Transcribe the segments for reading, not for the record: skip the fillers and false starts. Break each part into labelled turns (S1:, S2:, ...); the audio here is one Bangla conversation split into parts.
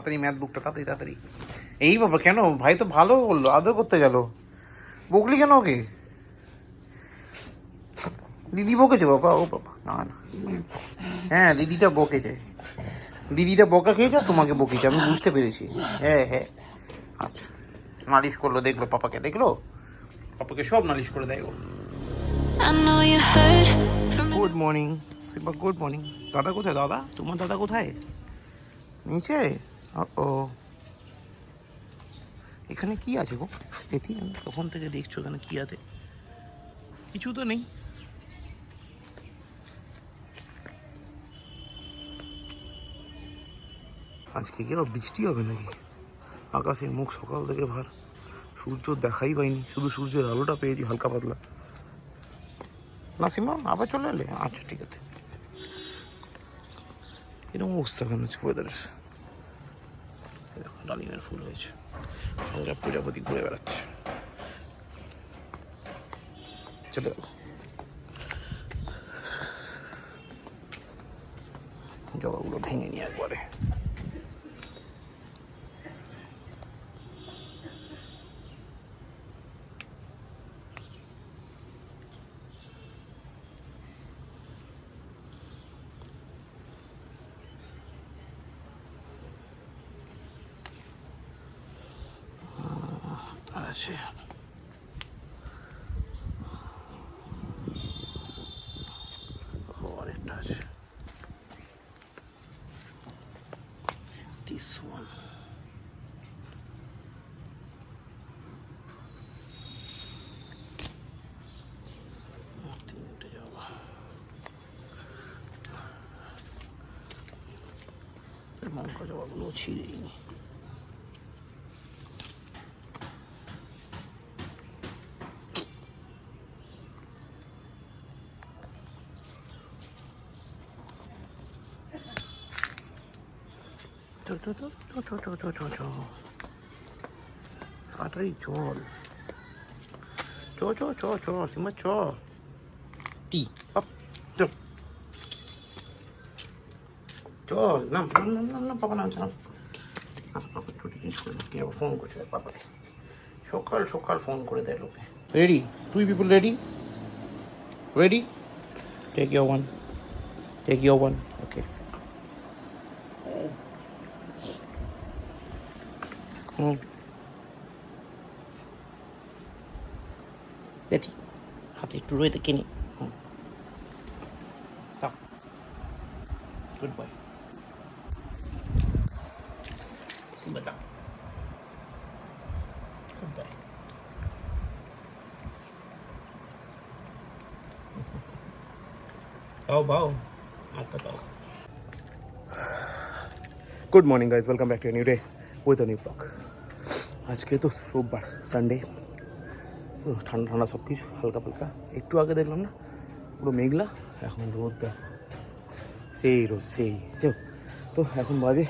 S1: তাড়াতাড়ি ম্যাথ বুকটা তাড়াতাড়ি তাড়াতাড়ি। এই বাবা কেন ভাই তো ভালো বললো, আদর করতে গেল, বকলি কেন ওকে? দিদি বকেছে বাবা? ও বাবা না না, হ্যাঁ দিদিটা বকেছে, দিদিটা বকা খেয়েছে তোমাকে বকেছে, আমি বুঝতে পেরেছি। হ্যাঁ হ্যাঁ আচ্ছা, নালিশ করলো, দেখলো পাপাকে, দেখলো পাপাকে সব নালিশ করে দেয় ও। Good morning Simba, good morning. দাদা কোথায়? দাদা, তোমার দাদা কোথায়? নিচে? ও এখানে কি আছে গো? দেখি আমি তখন থেকে দেখছো এখানে কি আছে, কিছু তো নেই। আজকে কি আবার বৃষ্টি হবে নাকি? আকাশের মুখ সকাল থেকে ভার, সূর্য দেখাই পাইনি, শুধু সূর্যের আলোটা পেয়েছি হালকা পাতলা। না সীমা আবার চলে এলে? আচ্ছা ঠিক আছে। এরকম অবস্থা কেন হচ্ছে ওয়েদারের? ডালিমের ফুল হয়েছে, সঙ্গে প্রজাপতি ঘুরে বেড়াচ্ছে। চলে গেল, জবাগুলো ভেঙে নিয়ে একবারে। আছে অনেকটা আছে। This one. লঙ্কা জবাগুলো ছিঁড়েইনি। তাড়াতাড়ি চল, চ চ চ চ সীমা চ। টি আপ চল চল, নাম নাম নাম নাম নাম, পাপা নামছে না। পাপা ছুটি চেঞ্জ করে কে আবার ফোন করছে পাপাকে, সকাল সকাল ফোন করে দেয় লোকে। রেডি? তুই people ready? Ready? Take your one, take your one, okay. দেখি হাতে একটু রয়ে দেখে নি। গুড বয় সিম্বা, দাও গুড বয়। দাও বাও, আচ্ছা দাও। Good morning guys, welcome back to new day with a new blog. আজকে তো রোববার, সানডে, ঠান্ডা ঠান্ডা সব কিছু, হালকা পালকা। একটু আগে দেখলাম না পুরো মেঘলা, এখন রোদ, দেখো সেই রোদ সেই যাও। তো এখন বাজে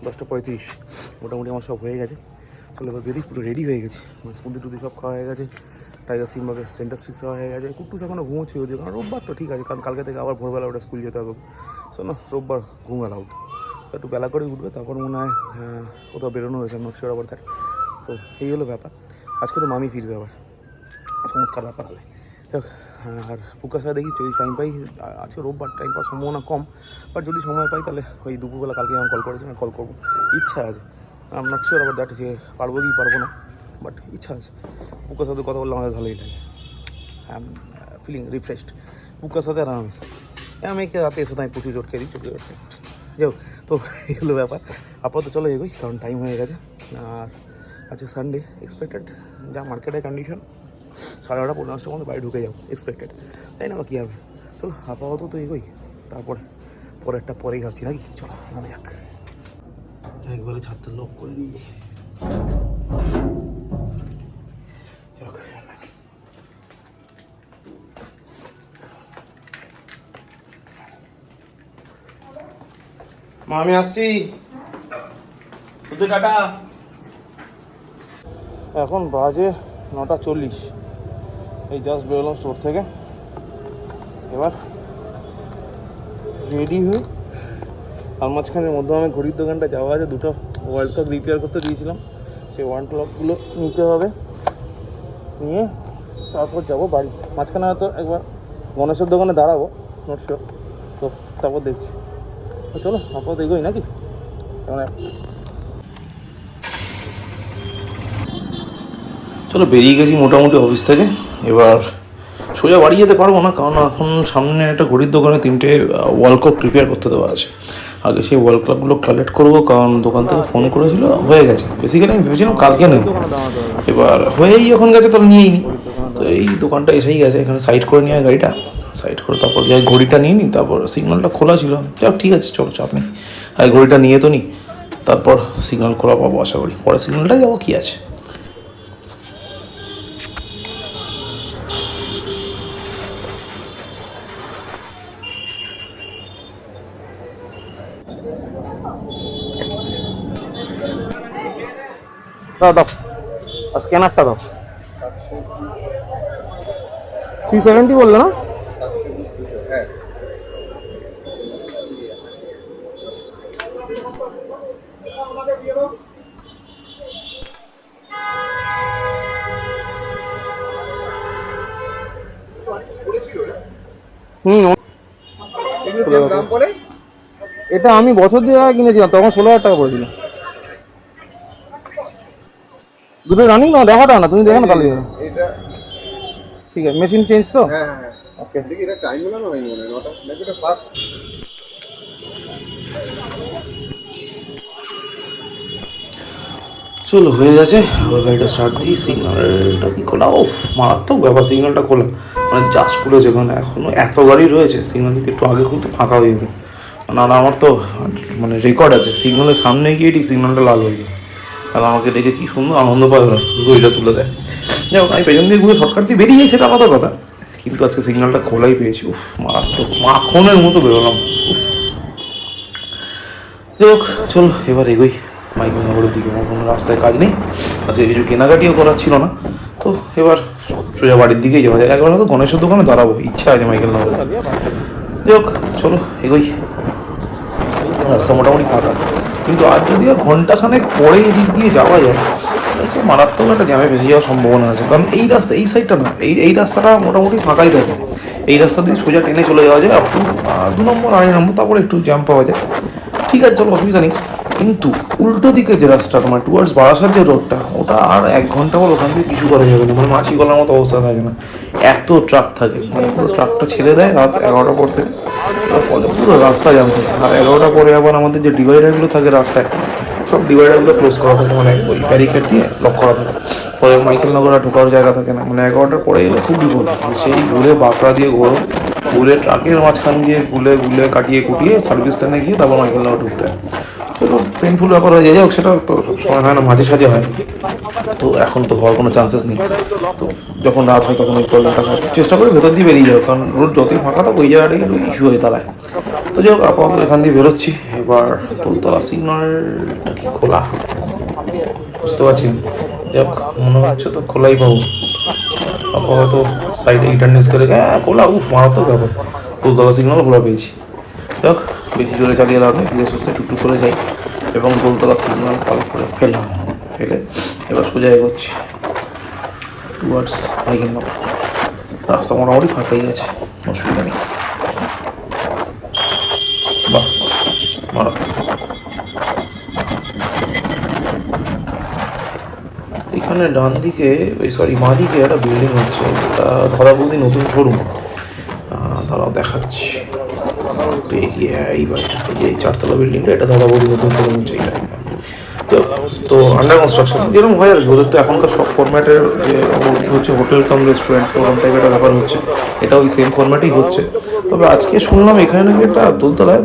S1: 10:35, মোটামুটি আমার সব হয়ে গেছে। চলো এবার বেরিয়ে, পুরো রেডি হয়ে গেছে, স্মুদি টুদি সব খাওয়া হয়ে গেছে, টাইগার সিম্বাকে সেন্টার স্টিক্স খাওয়া হয়ে গেছে। কুট্টুস এখনও ঘুমোচ্ছে ওদিকে, কারণ রোববার তো ঠিক আছে, কারণ কালকে থেকে আবার ভোরবেলা ওটা স্কুল যেতে হবে। শোনো রোববার ঘুম অ্যালাউড, তো একটু বেলা করে উঠবে, তারপর মনে হয় কোথাও বেরোনো হয়েছে, নকশিওর আবার থাকে। তো এই হলো ব্যাপার। আজকে তো মামি ফিরবে আবার, চমৎকার ব্যাপার হবে। আর পুকার সাথে দেখি যদি টাইম পাই, আজকে রোববার টাইম পাওয়ার সম্ভাবনা কম, বাট যদি সময় পাই তাহলে ওই দুপুরবেলা কালকে আমি কল করেছি, কল করবো, ইচ্ছা আছে। আমি নট শিওর আবার দ্যাট যে পারবো কি পারবো না, বাট ইচ্ছা আছে। পুকার সাথে কথা বললে আমাদের ভালোই লাগে, আই এম ফিলিং রিফ্রেশড পুকার সাথে আরামসে। আমি রাতে এসে তাই প্রচুর চটকে দিই, চটকে চটকে যাও। তো এগুলো ব্যাপার, আপাতত চলো এগোই, কারণ টাইম হয়ে গেছে। আর আজকে সানডে, এক্সপেক্টেড যা মার্কেটের কন্ডিশন 9:30 15টার মধ্যে বাড়ি ঢুকে যাও, এক্সপেক্টেড, তাই না? বা কী হবে? চলো আপাতত তো এগোই, তারপরে পরেরটা পরেই ভাবছি নাকি। চলো এখানে যাক, একবারে ছাদটা লক করে দিই। মা আমি আসছি, টাটা। এখন বাজে 9:40, এই জাস্ট বেরোলাম স্টোর থেকে। এবার রেডি হই, আর মাঝখানের মধ্যে আমার ঘড়ির দোকানটা যাওয়া আছে, দুটো ওয়ার্ল্ড ক্লক রিপেয়ার করতে দিয়েছিলাম, সেই ওয়ার্ল্ড ক্লকগুলো নিতে হবে, নিয়ে তারপর যাবো বাড়ি। মাঝখানে হয়তো একবার গণেশের দোকানে দাঁড়াবো, নট শিওর, তো তারপর দেখছি। তো চলো আপাতত এগোই নাকি? চলো বেরিয়ে গেছি মোটামুটি অফিস থেকে। এবার সোজা বাড়ি যেতে পারবো না, কারণ এখন সামনে একটা ঘড়ির দোকানে 3টে ওয়াল ক্লক রিপেয়ার করতে দেওয়া আছে। আগে সেই ওয়াল ক্লকগুলো কালেক্ট করবো, কারণ দোকান থেকে ফোন করেছিল, হয়ে গেছে। বেসিক্যালি আমি ভেবেছিলাম কালকে নেব, এবার হয়েই যখন গেছে তাহলে নিয়েই নি। তো এই দোকানটা এসেই গেছে, এখানে সাইড করে নিয়ে গাড়িটা, সাইড করে তারপর যাই ঘড়িটা নিয়ে নিই। তারপর সিগন্যালটা খোলা ছিল, যাক ঠিক আছে চলো চাপ নেই, আর ঘড়িটা নিয়ে তো নিই, তারপর সিগন্যাল খোলা পাবো আশা করি। পরে সিগন্যালটাই যাবো, কী আছে। দাও দাও, স্ক্যানারটা দাও। 370 বললে না? এটা আমি বছর দিয়ে কিনেছিলাম, তখন 16,000 টাকা পড়েছিল। দুটো রানিং না, দেখাটা না, তুমি দেখো না তাহলে ঠিক আছে। মেশিন চেঞ্জ তো? ওকে। এটা টাইম হলো না, হয়নি মনে হয়, নটা নাকি এটা ফাস্ট। চলো হয়ে গেছে, আবার গাড়িটা স্টার্ট দিই। সিগন্যালটা কি খোলা? ওফ মারাত্মক ব্যাপার, সিগন্যালটা খোলা, মানে জাস্ট খুলেছে। ওখানে এখনো এত গাড়ি রয়েছে, সিগন্যাল দিতে একটু আগে খুলতে ফাঁকা হয়ে যেত। না না, আমার তো মানে রেকর্ড আছে, সিগন্যালের সামনে গিয়ে ঠিক সিগন্যালটা লাল হয়ে যায়। আর আমাকে দেখে কি সুন্দর আনন্দ পায়, দইটা তুলে দেয়। যাই হোক, আমি পেছন দিয়ে ঘুরে শর্টকাট দিয়ে বেরিয়ে সেটা আলাদা কথা, কিন্তু আজকে সিগন্যালটা খোলাই পেয়েছি। উফ মারাত্মক, মাখনের মতো বেরোলাম। উফ, যাই হোক চলো এবার এগোই মাইকেল নগরের দিকে। আমার কোনো রাস্তায় কাজ নেই আজকে, কিছু কেনাকাটিও করার ছিল না, তো এবার সোজা বাড়ির দিকেই যাওয়া যায়। একবার হয়তো গণেশের দোকানে দাঁড়াবো, ইচ্ছা আছে মাইকেল নগরে। যাই হোক চলো এগোই। রাস্তা মোটামুটি ফাঁকা, কিন্তু আর যদি আর ঘন্টাখানেক পরে এদিক দিয়ে যাওয়া যায়, সে মারাত্মক একটা জ্যামে ফেসে যাওয়ার সম্ভাবনা আছে। কারণ এই রাস্তা, এই সাইডটা না, এই রাস্তাটা মোটামুটি ফাঁকাই থাকে। এই রাস্তা দিয়ে সোজা ট্রেনে চলে যাওয়া যায় আপ টু 2 নম্বর 2.5 নম্বর, তারপরে একটু জ্যাম পাওয়া যায়। ঠিক আছে চলো, অসুবিধা নেই। কিন্তু উল্টো দিকে যে রাস্তাটা, মানে টুয়ার্ডস বারাসাত যে রোডটা, ওটা আর 1 ঘন্টা পর ওখান থেকে কিছু করা যাবে না, মানে মাছি গলার মতো অবস্থা থাকে না, এত ট্রাক থাকে। মানে পুরো ট্রাকটা ছেড়ে দেয় রাত 11টার পর থেকে, ফলে পুরো রাস্তা জ্যাম থাকে। আর 11টার পরে আবার আমাদের যে ডিভাইডারগুলো থাকে রাস্তায়, সব ডিভাইডারগুলো ক্লোজ করা থাকে, মানে ওই ব্যারিকেড দিয়ে লক করা থাকে। পরে মাইকেল নগর আর ঢোকার জায়গা থাকে না, মানে 11টার পরে এলে খুব বিপদ। সেই ঘুরে বাঁকড়া দিয়ে ঘুরে ট্রাকের মাঝখান দিয়ে গুলে কাটিয়ে কুটিয়ে সার্ভিস স্ট্যান্ডে গিয়ে তারপর মাইকেল নগর ঢুকতে হয়। সেটা পেনফুল ব্যাপার হয়ে যায়, হোক সেটা তো সবসময় হয় না, মাঝে সাঝে হয়। তো এখন তো হওয়ার কোনো চান্সেস নেই। তো যখন রাত হয় তখন ওই প্রবলেমটা হয়, চেষ্টা করে ভেতর দিয়ে বেরিয়ে যাও, কারণ রোড যতই ফাঁকা থাকো ওই জায়গাটাই একটু ইস্যু হয়ে দাঁড়ায়। তো যাই হোক আপাতত এখান দিয়ে বেরোচ্ছি। এবার তোলতলা সিগন্যালটা কি খোলা বুঝতে পারছি না, যাই হোক মনে হচ্ছে তো খোলাই পাবো। আপাতত সাইডে ইন্টারনেস করে খোলা। উফ মারাত্মক ব্যাপার, তোলতলা সিগন্যাল খোলা পেয়েছি। যাই হোক বেশি জোরে চালিয়ে লাভ নেই, ধীরে সুস্থে টুকটুক করে যাই এবং তোলতলা সিগন্যাল পালন করে ফেলে এবার সোজা এগোচ্ছি টুয়ার্ডস মাইকেল নগর। রাস্তা মোটামুটি ফাঁকাই আছে, অসুবিধা নেই। বাহ মারাত্মক। এখানে ডান দিকে বাঁ দিকে একটা বিল্ডিং হচ্ছে, ওটা ধরাবৌদি নতুন শোরুম। তারাও দেখাচ্ছি এই বাড়িটা, এই 4তলা বিল্ডিংটা, এটা ধরাবৌদি নতুন শোরুম হচ্ছে এটা। তো আন্ডার কনস্ট্রাকশন যেরকম হয় আর কি, ওদের তো এখনকার সব ফরম্যাটের যে হচ্ছে হোটেল কাম রেস্টুরেন্ট ওরকম টাইপের একটা ব্যাপার হচ্ছে, এটা ওই সেম ফরম্যাটেই হচ্ছে। তবে আজকে শুনলাম এখানে নাকি একটা দোলতলায়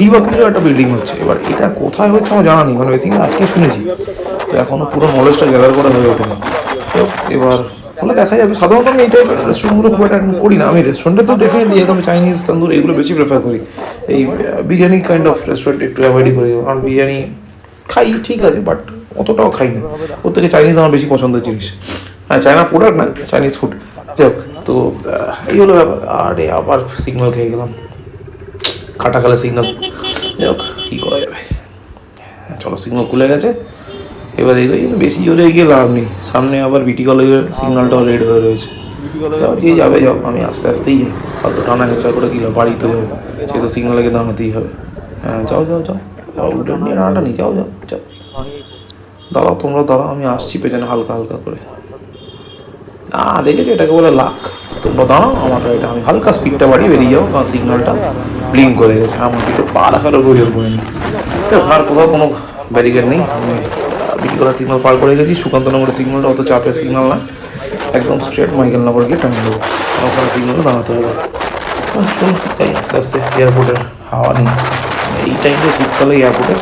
S1: ডিবাপিরও একটা বিল্ডিং হচ্ছে। এবার এটা কোথায় হচ্ছে আমার জানা নেই, মানে বেসিক্যালি আজকে শুনেছি, তো এখনও পুরো নলেজটা গ্যাদার করা হয়ে ওঠে না। তো এবার ফলে দেখা যাবে। সাধারণত আমি এই টাইপের রেস্টুরেন্টগুলো খুব একটা করি না, আমি রেস্টুরেন্টে তো ডেফিনেটলি যেহেতু চাইনিজ তন্দুর এগুলো বেশি প্রেফার করি। এই বিরিয়ানি কাইন্ড অফ রেস্টুরেন্ট একটু অ্যাভয়েডই করি, কারণ বিরিয়ানি খাই ঠিক আছে, বাট অতটাও খাই না। ওর থেকে চাইনিজ আমার বেশি পছন্দের জিনিস। হ্যাঁ চায়না প্রোডাক্ট না, চাইনিজ ফুড। যাই হোক, তো এই হলো ব্যাপার। আরে আবার সিগন্যাল খেয়ে গেলাম, কাটা খালে সিগন্যাল। যাই হোক কী করা যাবে,
S2: চলো সিগন্যাল খুলে গেছে, এবার এগোই, কিন্তু বেশি জোরে এগিয়ে লাভ নেই, সামনে আবার বিটি কলেজের সিগন্যালটাও রেড হয়ে রয়েছে। যাও, যে যাবে যাও, আমি আস্তে আস্তেই যাই, অত টানা হেঁচড়া করে কি বাড়ি তো যাবো, সে তো সিগন্যালে গিয়ে দাঁড়াতেই হবে। হ্যাঁ যাও যাও যাও, উল্টে নিয়ে টানাটা নি, যাও যাও যাও, দাঁড়াও তোমরা দাঁড়াও, আমি আসছি পেছনে হালকা হালকা করে। দেখেছো, এটাকে বলে লাক। তোমরা দাঁড়াও, আমার গাড়িটা, আমি হালকা স্পিডটা বাড়িয়ে বেরিয়ে যাবো, কারণ সিগন্যালটা ব্লিঙ্ক করে গেছে, আমার দিকে পা রাখারও প্রয়োজন পড়েনি। আর কোথাও কোনো ব্যারিকেড নেই, আমি বিটি করা সিগন্যাল পার করে গেছি, সুকান্তনগরের সিগন্যালটা অত চাপের সিগন্যাল না, একদম স্ট্রেট মাইকেলনগর গিয়ে টার্ন দেবো, ওখানে সিগন্যালে দাঁড়াতে হবে। চলো তাই আস্তে আস্তে এয়ারপোর্টের হাওয়া নিচ্ছে, এই টাইমটা শীতকালে এয়ারপোর্টে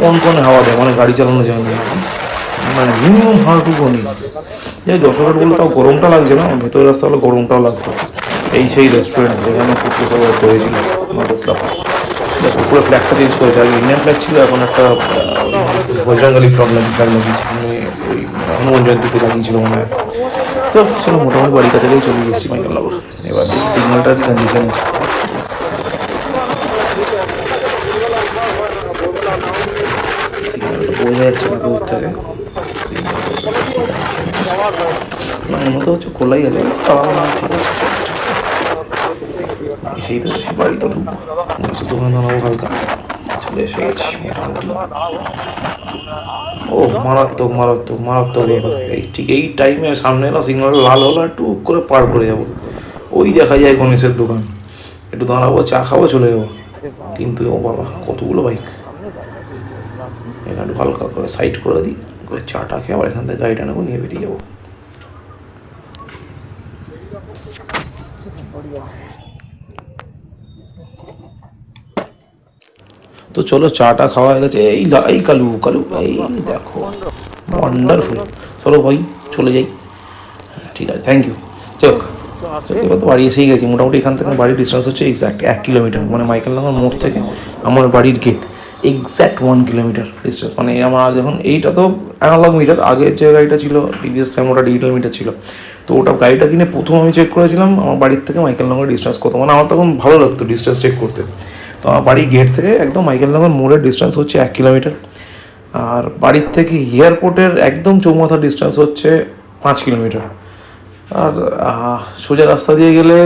S2: কোন কোন হাওয়া দেয়, মানে গাড়ি চালানো যায় না এখন, মানে মিনিমাম হাওয়াটুকু নেই। যাই যশোরের বলে তাও গরমটা লাগছে না, ভেতরের রাস্তা হলে গরমটাও লাগতো। এই সেই রেস্টুরেন্ট যেখানে ফুটবল সবাই হয়েছিল নোটিস ক্লাব, পুরো ফ্ল্যাগটা চেঞ্জ করেছে, আগে ইন্ডিয়ান ফ্ল্যাগ ছিল, এখন একটা বজরঙ্গলি ফ্ল্যাগ লাগিয়েছে, মানে ওই হনুমান জয়ন্তীতে লাগিয়েছিল মনে হয়। তো চলো মোটামুটি বাড়ির কাছে চলে গেছি মাইকেলনগর, এবার দেখি সিগন্যালটার কি কন্ডিশন আছে। সিগন্যালটা বোঝা যাচ্ছে না দূর থেকে, মনে তো হচ্ছে খোলাই আছে, ঠিক আছে এসেই তো বাড়ি তো ঢুকবো, দোকান দাঁড়াবো হালকা, চলে এসে গেছি মোটামুটি। ও মারাত্মক মারাত্মক মারাত্মক ব্যাপার, এই ঠিক এই টাইমে সামনে এলো, সিগন্যাল লাল হলো, একটু করে পার করে যাবো, ওই দেখা যায় গণেশের দোকান, একটু দাঁড়াবো, চা খাবো, চলে যাবো। কিন্তু ও বাবা, কতগুলো বাইক, এখানে একটু হালকা করে সাইড করে দিই, করে চাটা খেয়ে আবার এখান থেকে গাড়িটা নেবো, নিয়ে বেরিয়ে যাবো। তো চলো চাটা খাওয়া হয়ে গেছে, এই কালু কালু, এই দেখো ওয়ান্ডারফুল, চলো ভাই চলে যাই, ঠিক আছে থ্যাংক ইউ। চক, এবার তো বাড়ি এসেই গেছি, মোটামুটি এখান থেকে বাড়ির ডিস্টেন্স হচ্ছে এক্স্যাক্ট 1 কিলোমিটার, মানে মাইকেলনগর মোড় থেকে আমার বাড়ির গেট এক্স্যাক্ট 1 কিলোমিটার ডিস্টেন্স, মানে আমার যখন এইটা তো অ্যানালগ মিটার, আগের যে গাড়িটা ছিল টিভিএস প্রাইম, ওটা ডিজিটাল মিটার ছিল, তো ওটা গাড়িটা কিনে প্রথম আমি চেক করেছিলাম আমার বাড়ির থেকে মাইকেলনগর ডিস্টেন্স কত, মানে আমার তখন ভালো লাগতো ডিস্টেন্স চেক করতে। তো আমার বাড়ির গেট থেকে একদম মাইকেলনগর মোড়ের ডিস্টেন্স হচ্ছে 1 কিলোমিটার, আর বাড়ির থেকে এয়ারপোর্টের একদম চৌমাথার ডিস্টেন্স হচ্ছে 5 কিলোমিটার। আর সোজা রাস্তা দিয়ে গেলে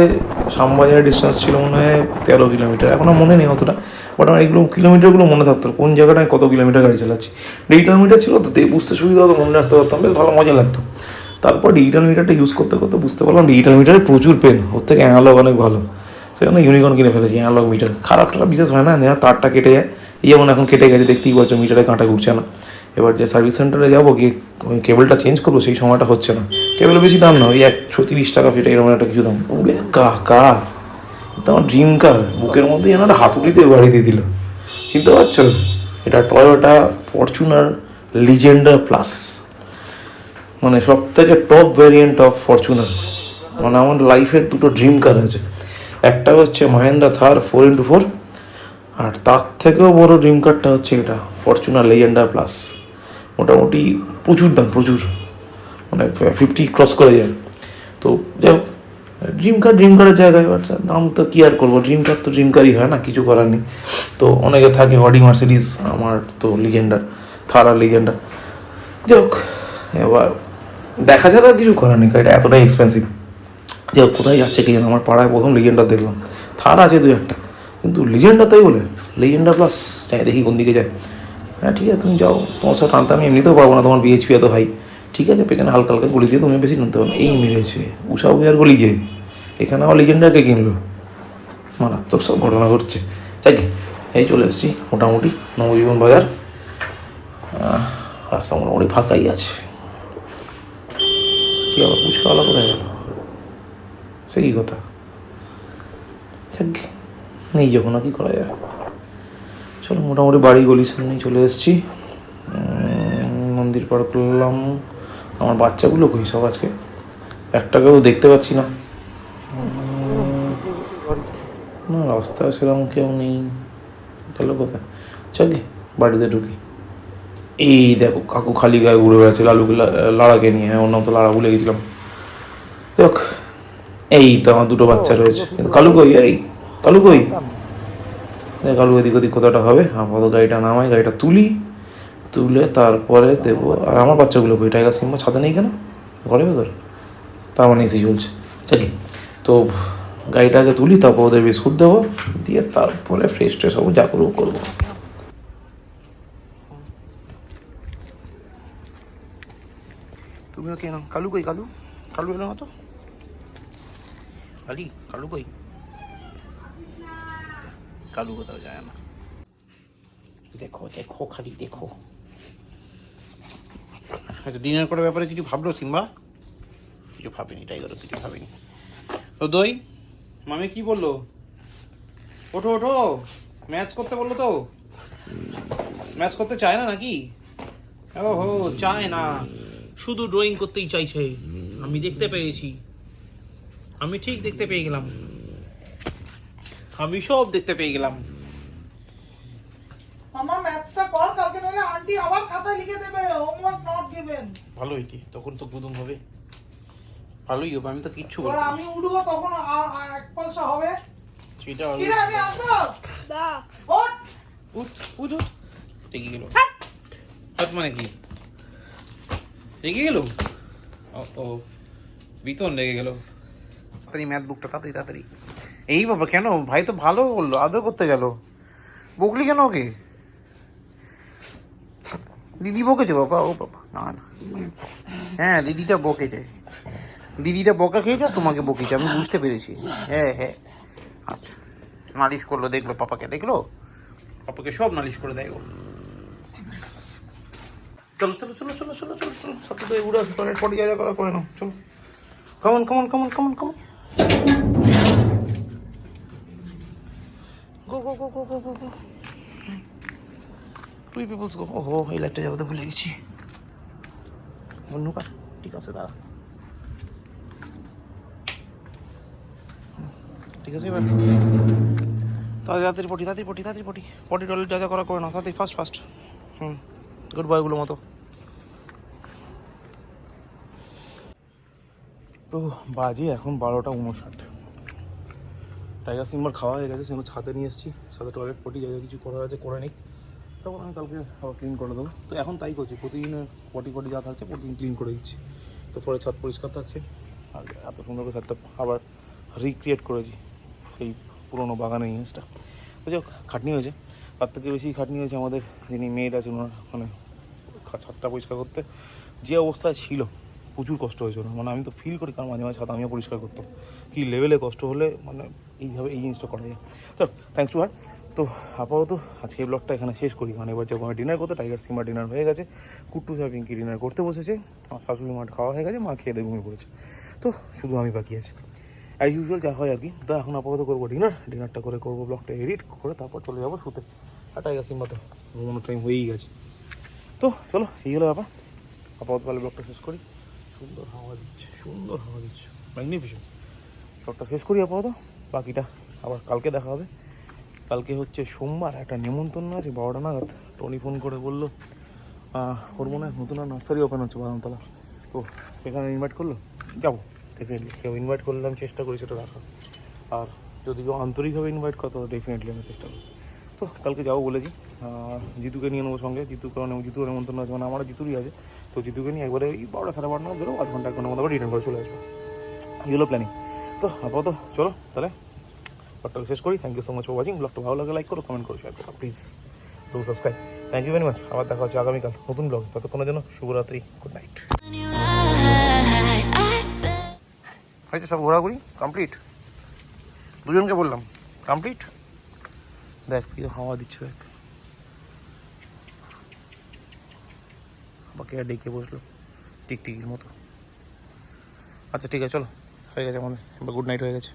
S2: শ্যামবাজারের ডিস্টেন্স ছিল মনে হয় 13 কিলোমিটার, এখন আর মনে নেই অতটা, বাট আমার এইগুলো কিলোমিটারগুলো মনে থাকতো, কোন জায়গাটায় কত কিলোমিটার গাড়ি চালাচ্ছি। ডিজিটাল মিটার ছিল তো বুঝতে সুবিধা হতো, মনে রাখতে পারতাম, বেশ ভালো মজা লাগতো। তারপর ডিজিটাল মিটারটা ইউজ করতে করতে বুঝতে পারলাম ডিজিটাল মিটারে প্রচুর পেন, ওর থেকে অ্যানালগ অনেক ভালো, সেখানে ইউনিকর্ন কিনে ফেলেছি, অ্যানালগ মিটার খারাপটা বিশেষ হয় না, তারটা কেটে যায়, যেমন এখন কেটে গেছে দেখতেই পাচ্ছ, মিটারে কাঁটা ঘুরছে না। এবার যে সার্ভিস সেন্টারে যাবো গিয়ে কেবলটা চেঞ্জ করবো, সেই সময়টা হচ্ছে না, কেবল বেশি দাম না, ওই 130 টাকা ফিটে এরকম একটা কিছু দাম। ওরে কাকা, এটা আমার ড্রিম কার, বুকের মধ্যে যেন একটা হাতুড়িতে বাড়ি দিয়ে দিল, চিনতে পারছো? এটা টয়োটা ফরচুনার লিজেন্ডার প্লাস, মানে সব থেকে টপ ভ্যারিয়েন্ট অফ ফরচুনার, মানে আমার লাইফের দুটো ড্রিম কার আছে, একটা হচ্ছে মাহেন্দ্রা থার 4x4, আর তার থেকেও বড় ড্রিম কারটা হচ্ছে এটা ফরচুনার লেজেন্ডার প্লাস, মোটামুটি প্রচুর দাম, প্রচুর, মানে 50 ক্রস করে যায়। তো যাই হোক, ড্রিম কারের জায়গায়, এবার দাম তো কী আর করবো, ড্রিম কার তো ড্রিম কারই হয় না, কিছু করার নেই। তো অনেকে থাকে অডি মার্সিডিজ, আমার তো লিজেন্ডার, থার আর লিজেন্ডার। যাই হোক, এবার দেখা ছাড়া আর কিছু করার নেই, গাড়িটা এতটাই এক্সপেন্সিভ। যাই হোক, কোথায় যাচ্ছে কি জানো, আমার পাড়ায় প্রথম লিজেন্ডার দেখলাম, থার আছে 2-1টা, কিন্তু লিজেন্ডার তাই বলে লিজেন্ডার প্লাস, যাই দেখি কোন দিকে যায়। হ্যাঁ ঠিক আছে, তুমি যাও, তোমার সাথে টানতে আমি এমনিতেও পারবো না, তোমার বিএইচপি এত হাই, ঠিক আছে পেছনে হালকা হালকা গুলি দিয়ে তুমি বেশি টানতে পারবে। এই মেরেছে উষা উয়ার গলি গিয়ে, এখানে আমার লিজেন্ডারকে কিনলো, মারাত্মক সব ঘটনা ঘটছে। যাই, এই চলে এসেছি মোটামুটি নবজীবন বাজার, রাস্তা মোটামুটি ফাঁকাই আছে। কী আবার ফুচকাওয়ালা কোথায় গেল, সে কী কথা, যাক নেই যখন আর কি করা যায়। চলো মোটামুটি বাড়ি গলির সামনেই চলে এসেছি, মন্দির পার করলাম। আমার বাচ্চাগুলো কই সব, আজকে একটাকেও দেখতে পাচ্ছি না, না রাস্তায় সেরকম কেউ নেই, গেল কোথায়। চল বাড়িতে ঢুকি, এই দেখো কাকু খালি গায়ে ঘুরে বেড়াচ্ছে লালুকে, লাড়াকে নিয়ে, ওর নাম তো লাড়া ভুলে গেছিলাম। দেখ এই তো আমার দুটো বাচ্চা রয়েছে, কিন্তু কালু কই, এই কালু কই, কালু এদিক ওদিক কোথাটা হবে। আপাতত গাড়িটা নামাই, গাড়িটা তুলি, তুলে তারপরে দেবো। আর আমার বাচ্চাগুলো বই টাইগার সিম্বা ছাদে নেই কেন, ঘরে ভেতর, তার মানে এসি চলছে চাকি। তো গাড়িটা আগে তুলি, তারপর ওদের বিস্কুট দেবো, দিয়ে তারপরে ফ্রেশ ট্রেশ হবো, যা করবো করবো।
S1: তুমিও কেন? কালু কই? কালু কালু এলো না তো। কালু কই? কালু কোথাও যায় না। দেখো দেখো, খালি দেখো। আচ্ছা, ডিনার করার ব্যাপারে কিছু ভাবলো সিম্বা? কিছু ভাবেনি, টাইগারও কিছু ভাবেনি। তো দই মামি কি বললো? ওঠো ওঠো, ম্যাচ করতে বললো তো। ম্যাচ করতে চায় না নাকি? ও হো, চায় না, শুধু ড্রয়িং করতেই চাইছে। আমি দেখতে পেয়েছি, আমি ঠিক দেখতে পেয়ে গেলাম, আমি সব দেখতে পেয়ে গেলাম।
S3: মামা ম্যাথসটা কর, কালকে নইলে আন্টি আবার খাতায় লিখে দেবে হোমওয়ার্ক নট গিভেন।
S1: ভালোই কি, তখন তো বুদুম হবে, ভালোই হবে। আমি তো কিচ্ছু
S3: এবার
S1: বলবো না।
S3: আমি উঠবো তখন এক পয়সা হবে।
S1: সেটা
S3: কি রে, আমি আসবো দা ওঠ
S1: উঠ উঠ উঠ। রেগে গেল। হাত মানে কি? রেগে গেল? ও বিতন রেগে গেল। তাড়াতাড়ি ম্যাথ বুকটা, তাড়াতাড়ি তাড়াতাড়ি। এই বাবা, কেন? ভাই তো ভালো বললো, আদর করতে গেল, বকলি কেন ওকে? দিদি বকেছে বাবা? ও বাবা, না না, হ্যাঁ দিদিটা বকেছে, দিদিটা বকা খেয়েছে, তোমাকে বকেছে, আমি বুঝতে পেরেছি। হ্যাঁ হ্যাঁ, আচ্ছা। নালিশ করলো, দেখলো পাপাকে, দেখলো পাপাকে সব নালিশ করে দেয় ও। চলো চলো চলো চলো চলো চলো চলো, সাথে তো উড়ে আসো, টয়লেট পটি যা যা করা করে নাও, চলো। Come on come on come on come on come on, go go go go go go go, টুই পিপলস গো। ওহো, এই লাইটটা যাবো তো ভুলে গেছি। অন্যকার ঠিক আছে, দাঁড়া, ঠিক আছে। এবার তাড়াতাড়ি পটি, তাড়াতাড়ি পটি, তাড়াতাড়ি পটি, পটি টয়লেট যা যা করা করে নাও, তাড়াতাড়ি ফাস্ট ফাস্ট। গুড বয়গুলো মতো। তো বাজে এখন 12:59। টাইগার সিম্বার খাওয়া হয়ে গেছে, সেগুলো ছাদে নিয়ে এসেছি, সাথে টয়লেট পটি যা যা কিছু করা আছে করে নিই, তখন আমি কালকে আবার ক্লিন করে দেবো। তো এখন তাই করছি, প্রতিদিন পটি পটি যা থাকছে প্রতিদিন ক্লিন করে দিচ্ছি, তো পরে ছাদ পরিষ্কার থাকছে। আর এত সুন্দর করে ছাদটা আবার রিক্রিয়েট করেছি সেই পুরোনো বাগানের জিনিসটা। তো যাই হোক, খাটনি হয়েছে, তার থেকে বেশি খাটনি হয়েছে আমাদের যিনি মেয়ের আছে ওনার, মানে ছাদটা পরিষ্কার করতে যে অবস্থায় ছিল, প্রচুর কষ্ট হয়েছিল। মানে আমি তো ফিল করি, কারণ মাঝে মাঝে ছাদ আমিও পরিষ্কার করতাম, কী লেভেলে কষ্ট হলে মানে এইভাবে এই জিনিসটা করা যায়। তো থ্যাংকস টু হার। তো আপাতত আজকে এই ব্লগটা এখানে শেষ করি, মানে এবার যখন আমি ডিনার করতে, টাইগার সিম্বার ডিনার হয়ে গেছে, কুট্টু আর পিঙ্কি ডিনার করতে বসেছে, আমার শাশুড়ি মাঠ খাওয়া হয়ে গেছে, মা খেয়ে দিয়ে ঘুমিয়ে পড়েছে, তো শুধু আমি বাকি আছে অ্যাজ ইউজুয়াল যা হয় আর কি। তো এখন আপাতত করবো ডিনারটা করে করবো ব্লগটা এডিট করে, তারপর চলে যাবো শুতে। আর টাইগার সিম্বা তো ঘুমানোর টাইম হয়েই গেছে। তো চলো, এই হলো ব্যাপার। আপাতত তাহলে ব্লগটা শেষ করি। সুন্দর হাওয়া দিচ্ছে, ম্যাগনিফিসেন্ট। ব্লগটা শেষ করি আপাতত, বাকিটা আবার কালকে দেখা হবে। কালকে হচ্ছে সোমবার, একটা নেমন্তন্ন আছে 12টা নাগাদ। টনি ফোন করে বললো ওর মনে হয় নতুন নার্সারি ওপেন হচ্ছে বাদামতলা, তো সেখানে ইনভাইট করলো, যাবো ডেফিনেটলি। কেউ ইনভাইট করলে আমি চেষ্টা করি সেটা রাখার, আর যদি কেউ আন্তরিকভাবে ইনভাইট করে তো ডেফিনেটলি আমি চেষ্টা করি। তো কালকে যাবো বলেছি, জিতুকে নিয়ে নেবো সঙ্গে, জিতুকে জিতুর নেমন্তন্ন আছে, মানে আমার জিতুরই আছে, তো জিতুকে নিয়ে একবারে এই 12টা 12:30 নাগাদ বেরো, 1 ঘন্টা 1 ঘন্টার মতো আবার রিটার্ন করে চলে আসবো, এগুলো প্ল্যানিং। তো আপাতত চলো তাহলে ব্লগটাকে শেষ করি। Thank you so much for watching. ব্লগটা ভালো লাগে লাইক করো, কমেন্ট করো, শেয়ার করো, please do subscribe. Thank you very much. আবার দেখা হচ্ছে আগামীকাল নতুন ব্লগ, ততক্ষণের জন্য শুভরাত্রি, গুড নাইট। হয়েছে সব ঘোরাঘুরি কমপ্লিট, দুজনকে বললাম কমপ্লিট। দেখ কি হাওয়া দিচ্ছে, দেখ আমাকে আর ডেকে বসলো টিকটিকির মতো। আচ্ছা ঠিক আছে, চলো হয়ে গেছে আমাদের, এবার গুড নাইট হয়ে গেছে।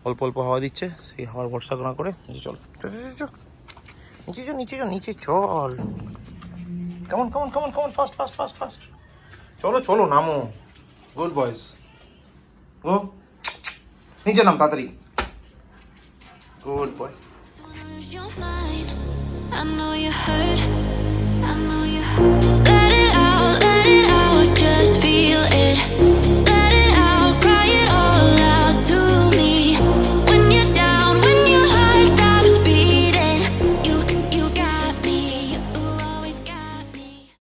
S1: অল্প অল্প হাওয়া দিচ্ছে, সেই হাওয়ার ভরসা না করে নিচে চল, নিচে চল, কেমন কেমন কেমন কেমন, ফাস্ট ফাস্ট ফাস্ট ফাস্ট, চলো চলো নামো, গুড বয়েস, গো নিচে নাম তাড়াতাড়ি, good boy.
S4: I know you hurt.